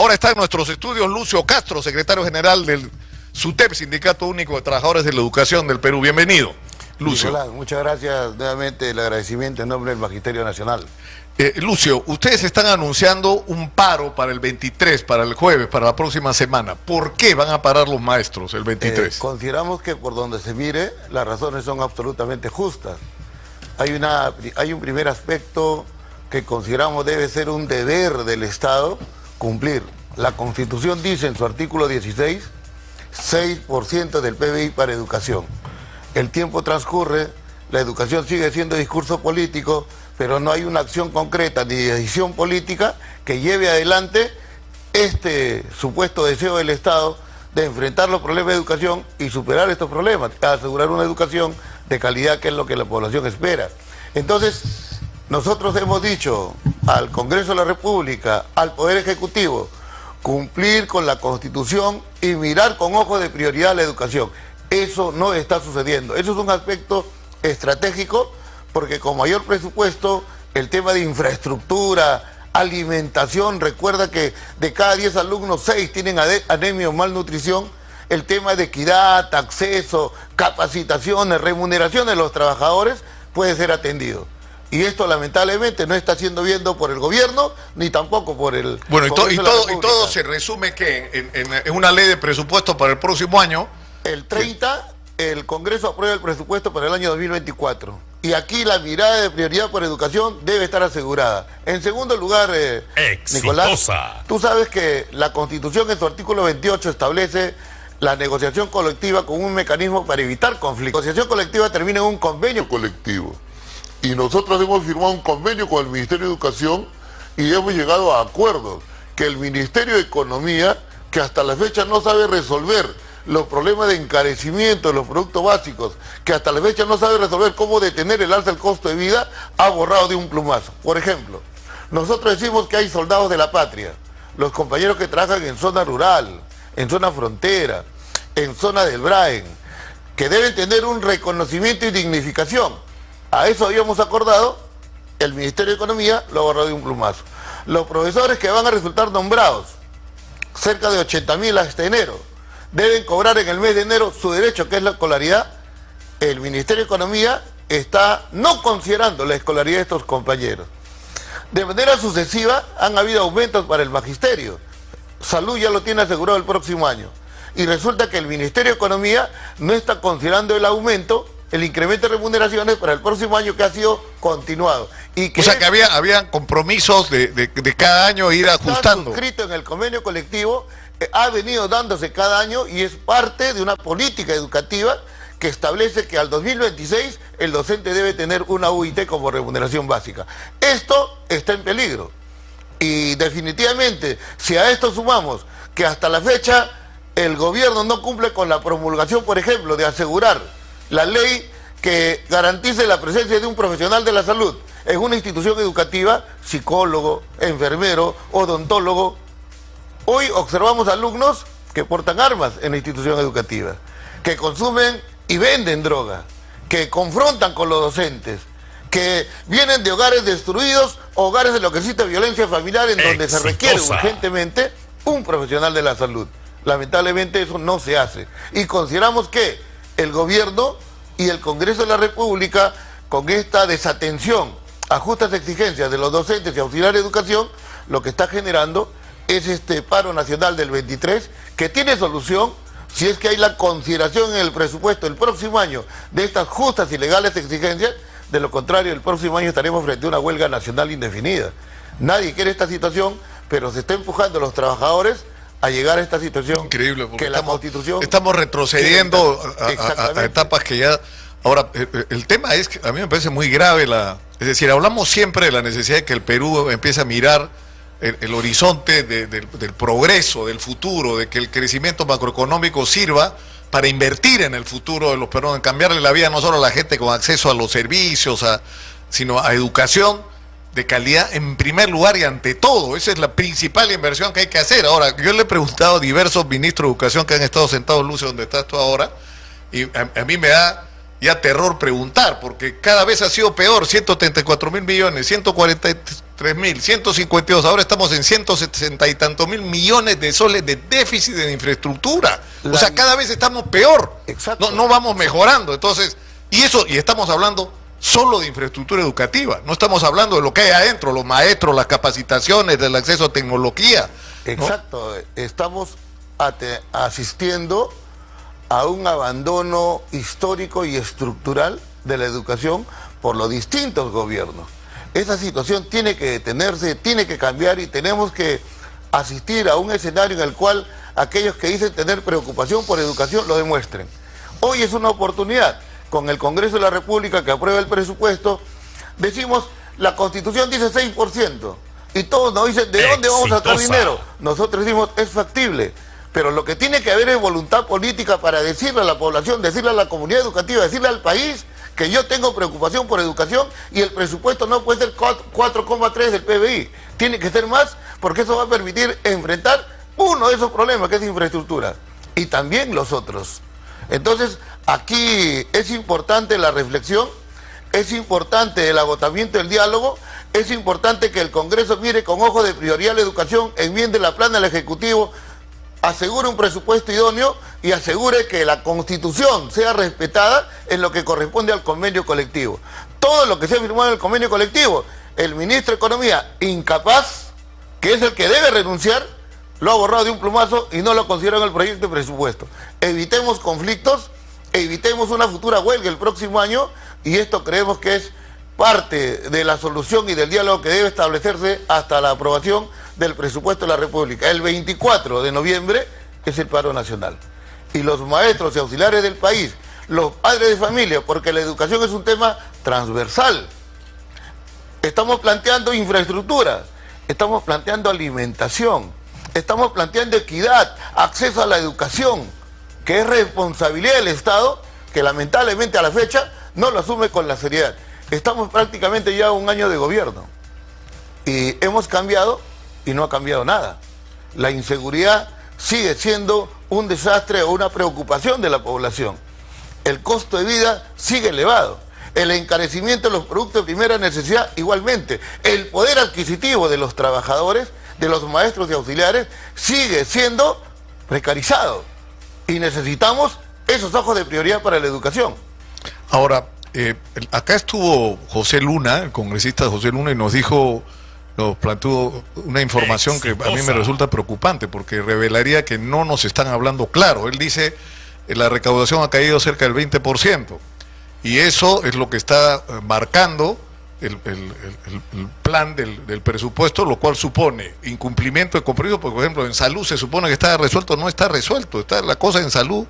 Ahora está en nuestros estudios Lucio Castro, secretario general del SUTEP, Sindicato Único de Trabajadores de la Educación del Perú. Bienvenido, Lucio. Nicolás, muchas gracias. Nuevamente el agradecimiento en nombre del Magisterio Nacional. Lucio, ustedes están anunciando un paro para el 23, para el jueves, para la próxima semana. ¿Por qué van a parar los maestros el 23? Consideramos que por donde se mire, las razones son absolutamente justas. Hay un primer aspecto que consideramos debe ser un deber del Estado cumplir. La Constitución dice en su artículo 16, 6% del PBI para educación. El tiempo transcurre, la educación sigue siendo discurso político, pero no hay una acción concreta ni decisión política que lleve adelante este supuesto deseo del Estado de enfrentar los problemas de educación y superar estos problemas, asegurar una educación de calidad, que es lo que la población espera. Entonces, nosotros hemos dicho al Congreso de la República, al Poder Ejecutivo, cumplir con la Constitución y mirar con ojos de prioridad la educación. Eso no está sucediendo. Eso es un aspecto estratégico, porque con mayor presupuesto, el tema de infraestructura, alimentación, recuerda que de cada 10 alumnos, 6 tienen anemia o malnutrición, el tema de equidad, acceso, capacitaciones, remuneración de los trabajadores puede ser atendido. Y esto lamentablemente no está siendo visto por el gobierno, ni tampoco por el... Bueno, y todo se resume que en una ley de presupuesto para el próximo año... El 30, el Congreso aprueba el presupuesto para el año 2024. Y aquí la mirada de prioridad por educación debe estar asegurada. En segundo lugar, Nicolás, tú sabes que la Constitución en su artículo 28 establece la negociación colectiva como un mecanismo para evitar conflictos. La negociación colectiva termina en un convenio colectivo. Y nosotros hemos firmado un convenio con el Ministerio de Educación y hemos llegado a acuerdos que el Ministerio de Economía, que hasta la fecha no sabe resolver los problemas de encarecimiento de los productos básicos, que hasta la fecha no sabe resolver cómo detener el alza del costo de vida, ha borrado de un plumazo. Por ejemplo, nosotros decimos que hay soldados de la patria, los compañeros que trabajan en zona rural, en zona frontera, en zona del Braen, que deben tener un reconocimiento y dignificación. A eso habíamos acordado, el Ministerio de Economía lo ha borrado de un plumazo. Los profesores que van a resultar nombrados, cerca de 80.000 hasta enero, deben cobrar en el mes de enero su derecho, que es la escolaridad. El Ministerio de Economía está no considerando la escolaridad de estos compañeros. De manera sucesiva han habido aumentos para el magisterio. Salud ya lo tiene asegurado el próximo año. Y resulta que el Ministerio de Economía no está considerando el aumento, el incremento de remuneraciones para el próximo año, que ha sido continuado. Y que o sea que había compromisos de cada año ir ajustando. Está suscrito en el convenio colectivo, ha venido dándose cada año y es parte de una política educativa que establece que al 2026 el docente debe tener una UIT como remuneración básica. Esto está en peligro. Y definitivamente, si a esto sumamos que hasta la fecha el gobierno no cumple con la promulgación, por ejemplo, de asegurar la ley que garantice la presencia de un profesional de la salud en una institución educativa, psicólogo, enfermero, odontólogo. Hoy observamos alumnos que portan armas en la institución educativa, que consumen y venden droga, que confrontan con los docentes, que vienen de hogares destruidos, hogares en los que existe violencia familiar, en donde se requiere urgentemente un profesional de la salud. Lamentablemente eso no se hace. Y consideramos que el gobierno y el Congreso de la República, con esta desatención a justas exigencias de los docentes y auxiliares de educación, lo que está generando es este paro nacional del 23, que tiene solución si es que hay la consideración en el presupuesto el próximo año de estas justas y legales exigencias. De lo contrario, el próximo año estaremos frente a una huelga nacional indefinida. Nadie quiere esta situación, pero se está empujando a los trabajadores a llegar a esta situación. Increíble, porque que la Constitución... Estamos retrocediendo a etapas que ya... Ahora, el tema es que a mí me parece muy grave es decir, hablamos siempre de la necesidad de que el Perú empiece a mirar el horizonte del progreso, del futuro, de que el crecimiento macroeconómico sirva para invertir en el futuro de los peruanos, en cambiarle la vida no solo a la gente con acceso a los servicios, sino a educación de calidad en primer lugar y ante todo. Esa es la principal inversión que hay que hacer. Ahora, yo le he preguntado a diversos ministros de educación que han estado sentados, Lucio, donde estás tú ahora, y a mí me da ya terror preguntar, porque cada vez ha sido peor. 134.000 millones, 140 3.000, 152, ahora estamos en 160 y tantos mil millones de soles de déficit de infraestructura. O sea, cada vez estamos peor. Exacto. No vamos mejorando. Entonces, y estamos hablando solo de infraestructura educativa. No estamos hablando de lo que hay adentro, los maestros, las capacitaciones, del acceso a tecnología. Exacto. Estamos asistiendo a un abandono histórico y estructural de la educación por los distintos gobiernos. Esa situación tiene que detenerse, tiene que cambiar y tenemos que asistir a un escenario en el cual aquellos que dicen tener preocupación por educación lo demuestren. Hoy es una oportunidad. Con el Congreso de la República que aprueba el presupuesto, decimos, la Constitución dice 6%, y todos nos dicen, ¿de dónde vamos a sacar dinero? Nosotros decimos, es factible, pero lo que tiene que haber es voluntad política para decirle a la población, decirle a la comunidad educativa, decirle al país que yo tengo preocupación por educación y el presupuesto no puede ser 4,3 del PBI, tiene que ser más, porque eso va a permitir enfrentar uno de esos problemas que es infraestructura, y también los otros. Entonces, aquí es importante la reflexión, es importante el agotamiento del diálogo, es importante que el Congreso mire con ojo de prioridad la educación, enmiende la plana del Ejecutivo, asegure un presupuesto idóneo y asegure que la Constitución sea respetada en lo que corresponde al convenio colectivo. Todo lo que se ha firmado en el convenio colectivo, el ministro de Economía, incapaz, que es el que debe renunciar, lo ha borrado de un plumazo y no lo considera en el proyecto de presupuesto. Evitemos conflictos, evitemos una futura huelga el próximo año, y esto creemos que es parte de la solución y del diálogo que debe establecerse hasta la aprobación del presupuesto de la República. El 24 de noviembre es el paro nacional. Y los maestros y auxiliares del país, los padres de familia, porque la educación es un tema transversal. Estamos planteando infraestructura, estamos planteando alimentación, estamos planteando equidad, acceso a la educación, que es responsabilidad del Estado, que lamentablemente a la fecha no lo asume con la seriedad. Estamos prácticamente ya un año de gobierno y hemos cambiado y no ha cambiado nada. La inseguridad sigue siendo un desastre o una preocupación de la población. El costo de vida sigue elevado. El encarecimiento de los productos de primera necesidad igualmente. El poder adquisitivo de los trabajadores, de los maestros y auxiliares, sigue siendo precarizado. Y necesitamos esos ojos de prioridad para la educación. Ahora, acá estuvo José Luna, el congresista José Luna, y nos planteó una información que a mí me resulta preocupante, porque revelaría que no nos están hablando claro. Él dice que la recaudación ha caído cerca del 20%, y eso es lo que está marcando el plan del presupuesto, lo cual supone incumplimiento de compromiso, porque por ejemplo en salud se supone que está resuelto, no está resuelto, está la cosa en salud,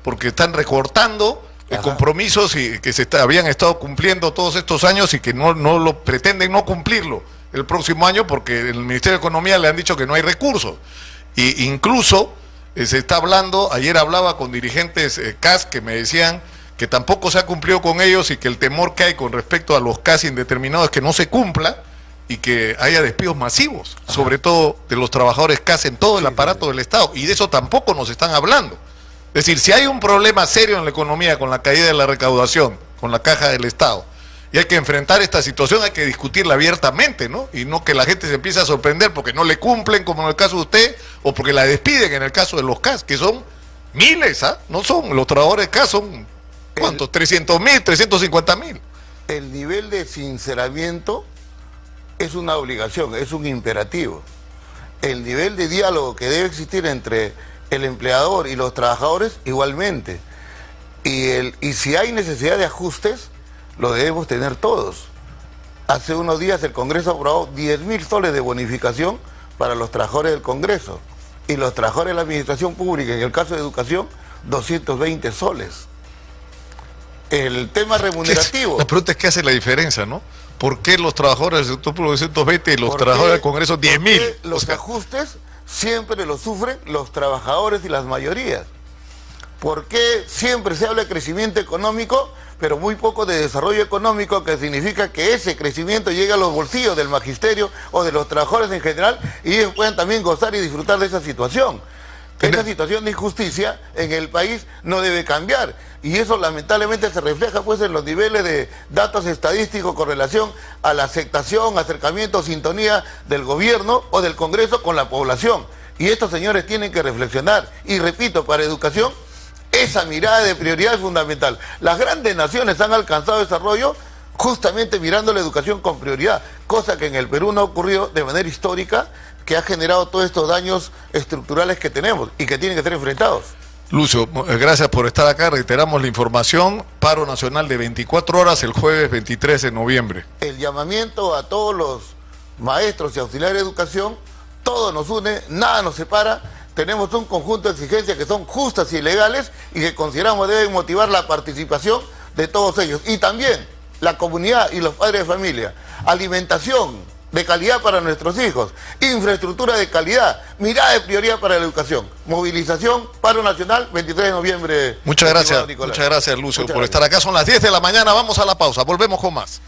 porque están recortando compromisos que habían estado cumpliendo todos estos años y que no lo pretenden no cumplirlo el próximo año, porque el Ministerio de Economía le han dicho que no hay recursos. Y incluso se está hablando, ayer hablaba con dirigentes CAS que me decían que tampoco se ha cumplido con ellos y que el temor que hay con respecto a los CAS indeterminados es que no se cumpla y que haya despidos masivos, sobre todo de los trabajadores CAS en todo el aparato del Estado, y de eso tampoco nos están hablando. Es decir, si hay un problema serio en la economía con la caída de la recaudación, con la caja del Estado, y hay que enfrentar esta situación, hay que discutirla abiertamente, ¿no? Y no que la gente se empiece a sorprender porque no le cumplen, como en el caso de usted, o porque la despiden en el caso de los CAS, que son miles, no son, los trabajadores CAS son, ¿cuántos? 300.000, 350.000. El nivel de sinceramiento es una obligación, es un imperativo. El nivel de diálogo que debe existir entre el empleador y los trabajadores igualmente. Y si hay necesidad de ajustes, lo debemos tener todos. Hace unos días el Congreso aprobó 10.000 soles de bonificación para los trabajadores del Congreso y los trabajadores de la administración pública, en el caso de educación, 220 soles. El tema remunerativo. La pregunta es qué hace la diferencia, ¿no? ¿Por qué los trabajadores del sector público 220 y los trabajadores del Congreso 10.000? Los ajustes siempre los sufren los trabajadores y las mayorías. ¿Por qué siempre se habla de crecimiento económico, pero muy poco de desarrollo económico, que significa que ese crecimiento llegue a los bolsillos del magisterio o de los trabajadores en general y ellos puedan también gozar y disfrutar de esa situación? Esta situación de injusticia en el país no debe cambiar. Y eso lamentablemente se refleja pues en los niveles de datos estadísticos con relación a la aceptación, acercamiento, sintonía del gobierno o del Congreso con la población. Y estos señores tienen que reflexionar. Y repito, para educación, esa mirada de prioridad es fundamental. Las grandes naciones han alcanzado desarrollo justamente mirando la educación con prioridad, cosa que en el Perú no ha ocurrido de manera histórica, que ha generado todos estos daños estructurales que tenemos y que tienen que ser enfrentados. Lucio, gracias por estar acá. Reiteramos la información: paro nacional de 24 horas el jueves 23 de noviembre. El llamamiento a todos los maestros y auxiliares de educación: todo nos une, nada nos separa. Tenemos un conjunto de exigencias que son justas y legales y que consideramos deben motivar la participación de todos ellos. Y también la comunidad y los padres de familia. Alimentación de calidad para nuestros hijos, infraestructura de calidad, mirada de prioridad para la educación, movilización, paro nacional, 23 de noviembre. Muchas gracias, Lucio, por estar acá. Son las 10 de la mañana, vamos a la pausa, volvemos con más.